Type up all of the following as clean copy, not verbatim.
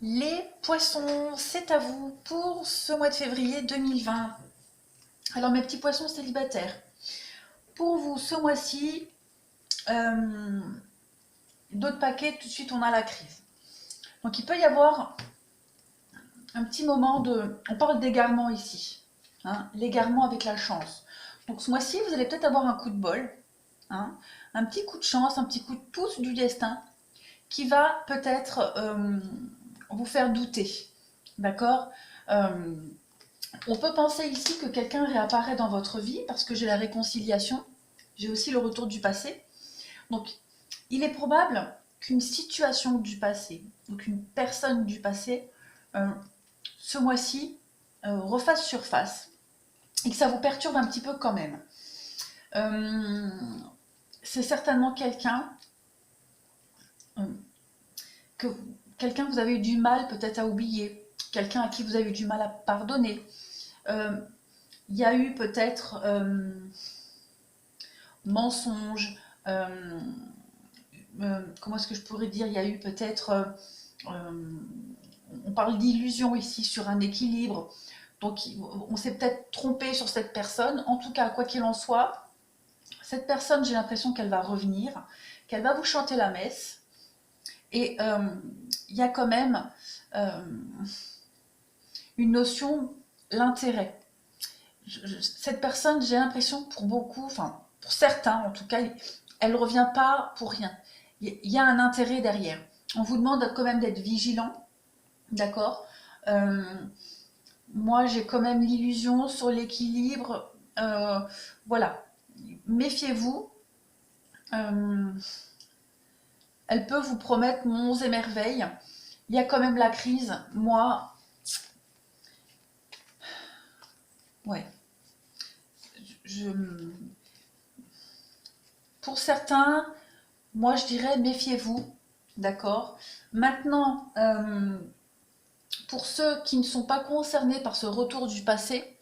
Les poissons, c'est à vous pour ce mois de février 2020. Alors mes petits poissons célibataires, pour vous ce mois-ci, euh, d'autres paquets, tout de suite on a la crise. Donc il peut y avoir un petit moment de... On parle d'égarement ici, hein, l'égarement avec la chance. Donc ce mois-ci, vous allez peut-être avoir un coup de bol, hein, un petit coup de chance, un petit coup de pouce du destin qui va peut-être vous faire douter. D'accord. On peut penser ici que quelqu'un réapparaît dans votre vie parce que j'ai la réconciliation, j'ai aussi le retour du passé. Donc, il est probable qu'une situation du passé ou qu'une personne du passé, euh, ce mois-ci, refasse surface et que ça vous perturbe un petit peu quand même. Euh, c'est certainement euh, que quelqu'un que vous avez eu du mal peut-être à oublier, quelqu'un à qui vous avez eu du mal à pardonner. Euh, il y a eu peut-être mensonge, comment est-ce que je pourrais dire, il y a eu peut-être, on parle d'illusion ici sur un équilibre, donc on s'est peut-être trompé sur cette personne, en tout cas quoi qu'il en soit, cette personne j'ai l'impression qu'elle va revenir, qu'elle va vous chanter la messe, et il y a quand même euh, une notion, l'intérêt. Cette personne, j'ai l'impression pour beaucoup, enfin pour certains en tout cas, elle ne revient pas pour rien. Il y a un intérêt derrière. On vous demande quand même d'être vigilant, d'accord. euh, Moi, j'ai quand même l'illusion sur l'équilibre. Voilà, méfiez-vous. Euh, Elle peut vous promettre monts et merveilles. Il y a quand même la crise. Moi, ouais, je, pour certains, moi je dirais méfiez-vous, d'accord. Maintenant, pour ceux qui ne sont pas concernés par ce retour du passé,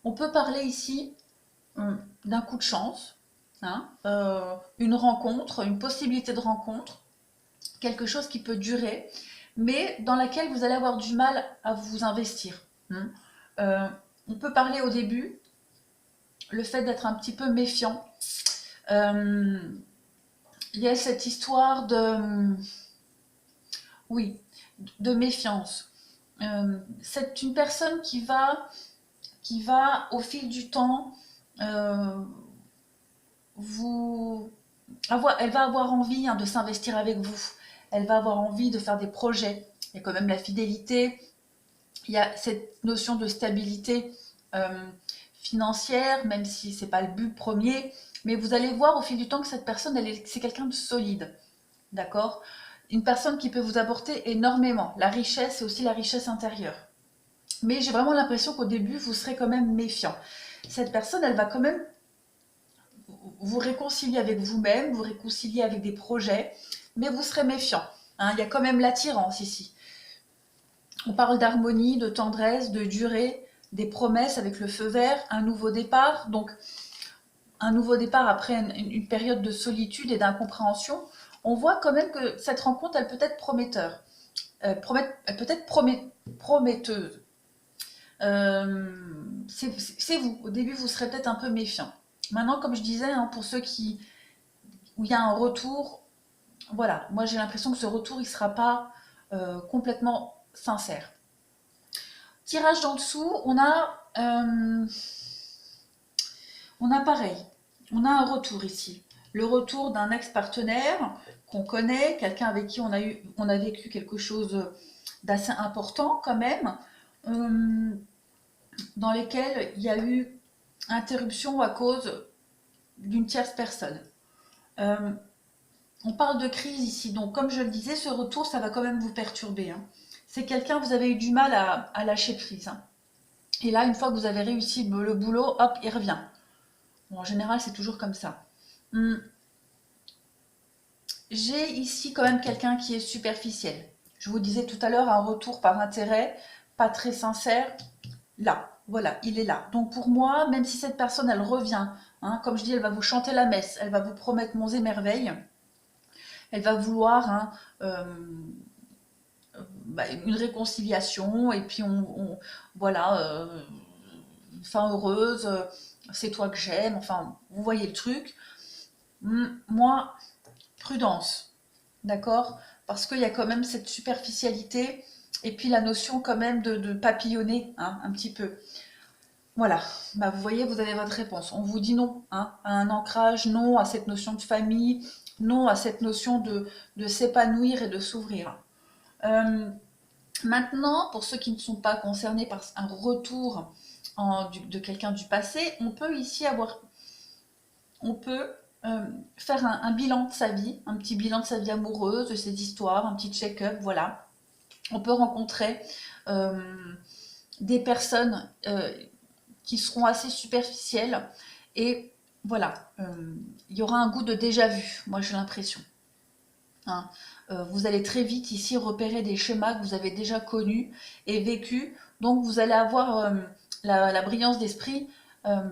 on peut parler ici d'un coup de chance, hein, une rencontre, une possibilité de rencontre, quelque chose qui peut durer, mais dans laquelle vous allez avoir du mal à vous investir. Hein. Euh, on peut parler au début, le fait d'être un petit peu méfiant. Euh, il y a cette histoire de, oui, de méfiance. C'est une personne qui va au fil du temps, euh, vous elle va avoir envie de s'investir avec vous. Elle va avoir envie de faire des projets. Il y a quand même la fidélité. Il y a cette notion de stabilité financière, même si c'est pas le but premier. Mais vous allez voir au fil du temps que cette personne, c'est quelqu'un de solide. D'accord. Une personne qui peut vous apporter énormément. La richesse et aussi la richesse intérieure. Mais j'ai vraiment l'impression qu'au début, vous serez quand même méfiant. Cette personne, elle va quand même vous réconcilier avec vous-même, vous réconcilier avec des projets, mais vous serez méfiant. Hein. Il y a quand même l'attirance ici. On parle d'harmonie, de tendresse, de durée, des promesses avec le feu vert, un nouveau départ. Donc, un nouveau départ après une période de solitude et d'incompréhension. On voit quand même que cette rencontre, elle peut être prometteur. Elle peut être prometteuse. C'est vous. Au début, vous serez peut-être un peu méfiant. Maintenant, comme je disais, hein, pour ceux où il y a un retour, voilà, moi j'ai l'impression que ce retour, il ne sera pas complètement sincère. Tirage d'en dessous, on a pareil, on a un retour ici. Le retour d'un ex-partenaire qu'on connaît, quelqu'un avec qui on a vécu quelque chose d'assez important quand même, euh, dans lesquels il y a eu interruption à cause d'une tierce personne. Euh, on parle de crise ici, donc comme je le disais, ce retour, ça va quand même vous perturber. Hein. C'est quelqu'un, vous avez eu du mal à lâcher prise. Hein. Et là, une fois que vous avez réussi le boulot, hop, il revient. Bon, en général, c'est toujours comme ça. J'ai ici quand même quelqu'un qui est superficiel. Je vous disais tout à l'heure, un retour par intérêt, pas très sincère. Là, voilà, il est là. Donc pour moi, même si cette personne, elle revient, hein, comme je dis, elle va vous chanter la messe, elle va vous promettre monts et merveilles, elle va vouloir hein, une réconciliation, et puis voilà, fin heureuse, c'est toi que j'aime, enfin, vous voyez le truc. Moi, prudence, d'accord? Parce qu'il y a quand même cette superficialité, et puis la notion quand même de papillonner, hein, un petit peu. Voilà, bah, vous voyez, vous avez votre réponse. On vous dit non, hein, à un ancrage, non à cette notion de famille, non à cette notion de s'épanouir et de s'ouvrir. Euh, Maintenant, pour ceux qui ne sont pas concernés par un retour de quelqu'un du passé, on peut ici on peut faire un bilan de sa vie, un petit bilan de sa vie amoureuse, de ses histoires, un petit check-up, voilà. On peut rencontrer euh, des personnes qui seront assez superficielles et voilà, il y aura un goût de déjà vu, moi j'ai l'impression. Hein. Vous allez très vite ici repérer des schémas que vous avez déjà connus et vécus, donc vous allez avoir la brillance d'esprit, euh,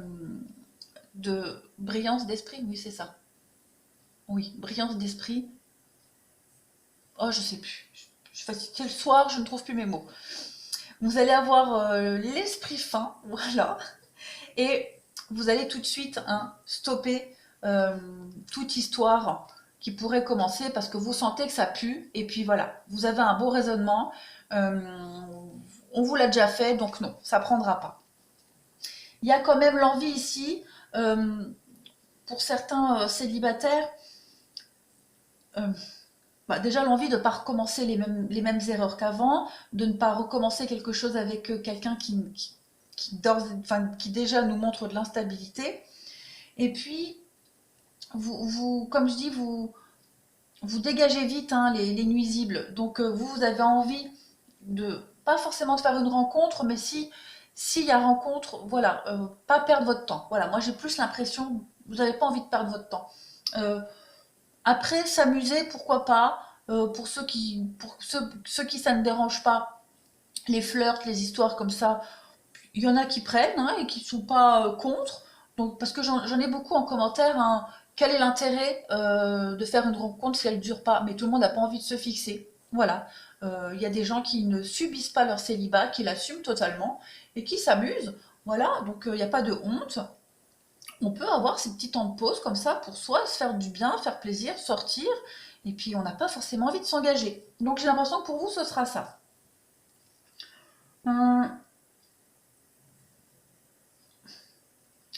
brillance d'esprit, oui c'est ça, oui, brillance d'esprit, oh je sais plus, je suis fatiguée le soir, je ne trouve plus mes mots. Vous allez avoir l'esprit fin, voilà, et vous allez tout de suite stopper euh, toute histoire qui pourrait commencer parce que vous sentez que ça pue, et puis voilà, vous avez un beau raisonnement, euh, on vous l'a déjà fait, donc non, ça prendra pas. Il y a quand même l'envie ici, euh, pour certains célibataires, euh, déjà l'envie de ne pas recommencer les mêmes erreurs qu'avant, de ne pas recommencer quelque chose avec quelqu'un qui déjà nous montre de l'instabilité. Et puis, comme je dis, vous dégagez vite les nuisibles. Donc, vous avez envie de, pas forcément de faire une rencontre, mais s'il y a rencontre, voilà, pas perdre votre temps. Voilà, moi j'ai plus l'impression, vous n'avez pas envie de perdre votre temps. Euh, Après, s'amuser, pourquoi pas, pour ceux qui ça ne dérange pas, les flirts, les histoires comme ça, il y en a qui prennent et qui ne sont pas contre. Donc, parce que j'en ai beaucoup en commentaire. Quel est l'intérêt de faire une rencontre si elle ne dure pas? Mais tout le monde n'a pas envie de se fixer. Voilà. Il y a des gens qui ne subissent pas leur célibat, qui l'assument totalement et qui s'amusent. Voilà. Donc, il n'y a pas de honte. On peut avoir ces petits temps de pause comme ça pour soi, se faire du bien, faire plaisir, sortir. Et puis, on n'a pas forcément envie de s'engager. Donc, j'ai l'impression que pour vous, ce sera ça. Hum,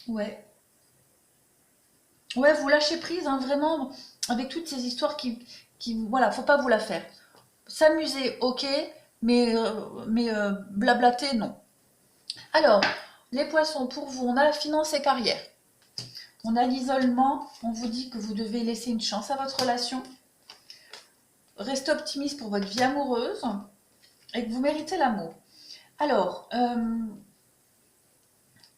ouais. Ouais, vous lâchez prise, vraiment, avec toutes ces histoires voilà, faut pas vous la faire. S'amuser, ok, mais blablater, non. Alors, les poissons, pour vous, on a la finance et carrière. On a l'isolement, on vous dit que vous devez laisser une chance à votre relation. Restez optimiste pour votre vie amoureuse et que vous méritez l'amour. Alors,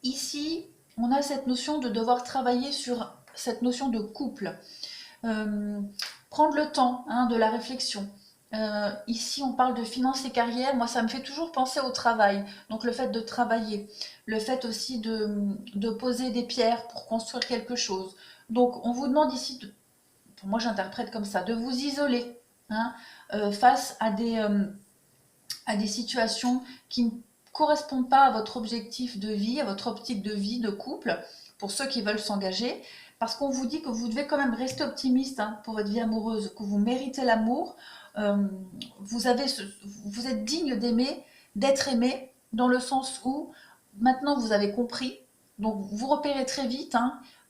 ici, on a cette notion de devoir travailler sur cette notion de couple. Euh, Prendre le temps de la réflexion. Ici, on parle de finances et carrière. Moi, ça me fait toujours penser au travail. Donc, le fait de travailler, le fait aussi de poser des pierres pour construire quelque chose. Donc, on vous demande ici, pour moi, j'interprète comme ça, de vous isoler hein, face à des situations qui ne correspondent pas à votre objectif de vie, à votre optique de vie, de couple, pour ceux qui veulent s'engager, parce qu'on vous dit que vous devez quand même rester optimiste pour votre vie amoureuse, que vous méritez l'amour, euh, vous êtes digne d'aimer, d'être aimé, dans le sens où maintenant vous avez compris, donc vous repérez très vite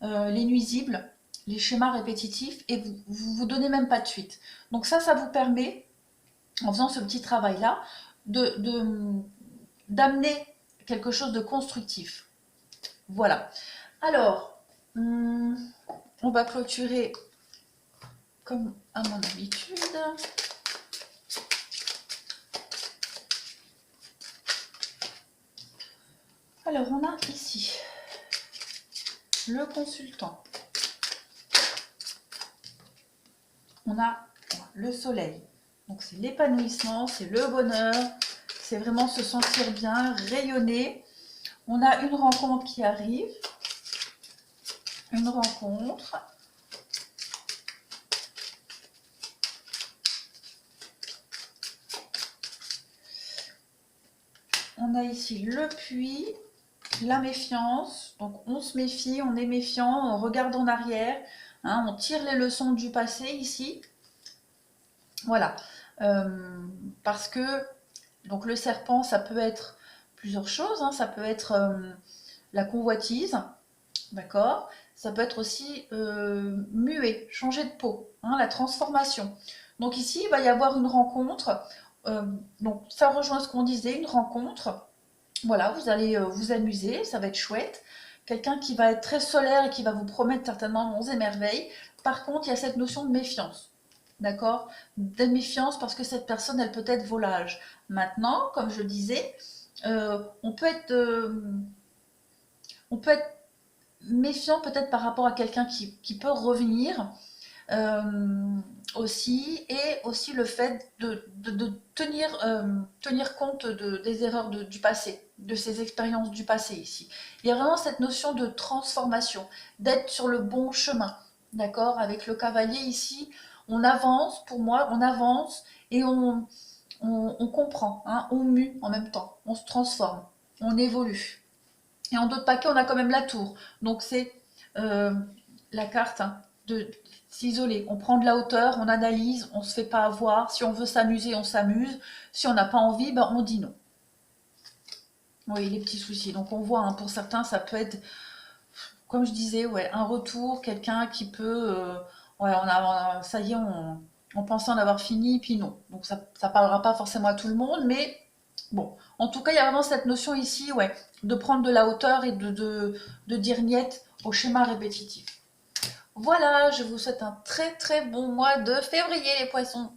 les nuisibles, les schémas répétitifs, et vous donnez même pas de suite. Donc ça vous permet, en faisant ce petit travail-là, d'amener quelque chose de constructif. Voilà. Alors, on va clôturer comme à mon habitude. Alors, on a ici le consultant. On a le soleil. Donc, c'est l'épanouissement, c'est le bonheur, c'est vraiment se sentir bien, rayonner. On a une rencontre qui arrive. Une rencontre. On a ici le puits, la méfiance. Donc on se méfie, on est méfiant, on regarde en arrière. Hein, on tire les leçons du passé ici. Voilà. Parce que donc le serpent, ça peut être plusieurs choses. Hein. Ça peut être la convoitise. D'accord. Ça peut être aussi muer, changer de peau, hein, la transformation. Donc ici, il va y avoir une rencontre. Donc ça rejoint ce qu'on disait, une rencontre. Voilà, vous allez vous amuser, ça va être chouette. Quelqu'un qui va être très solaire et qui va vous promettre certainement monts et merveilles. Par contre, il y a cette notion de méfiance. D'accord. De méfiance parce que cette personne, elle peut être volage. Maintenant, comme je disais, on peut être méfiant peut-être par rapport à quelqu'un qui peut revenir euh, aussi, et aussi le fait de tenir compte des erreurs du passé, de ses expériences du passé ici. Il y a vraiment cette notion de transformation, d'être sur le bon chemin, d'accord. Avec le cavalier ici, on avance, pour moi, on avance et on comprend, hein, on mue en même temps, on se transforme, on évolue. Et en d'autres paquets, on a quand même la tour. Donc c'est euh, la carte, hein, de s'isoler. On prend de la hauteur, on analyse, on se fait pas avoir. Si on veut s'amuser, on s'amuse. Si on n'a pas envie, ben on dit non. Oui, les petits soucis. Donc on voit, hein, pour certains, ça peut être, comme je disais, ouais, un retour, quelqu'un qui peut, ouais, ça y est, on pensait en avoir fini, puis non. Donc ça parlera pas forcément à tout le monde, mais bon, en tout cas, il y a vraiment cette notion ici, ouais, de prendre de la hauteur et de dire niet au schéma répétitif. Voilà, je vous souhaite un très très bon mois de février, les poissons.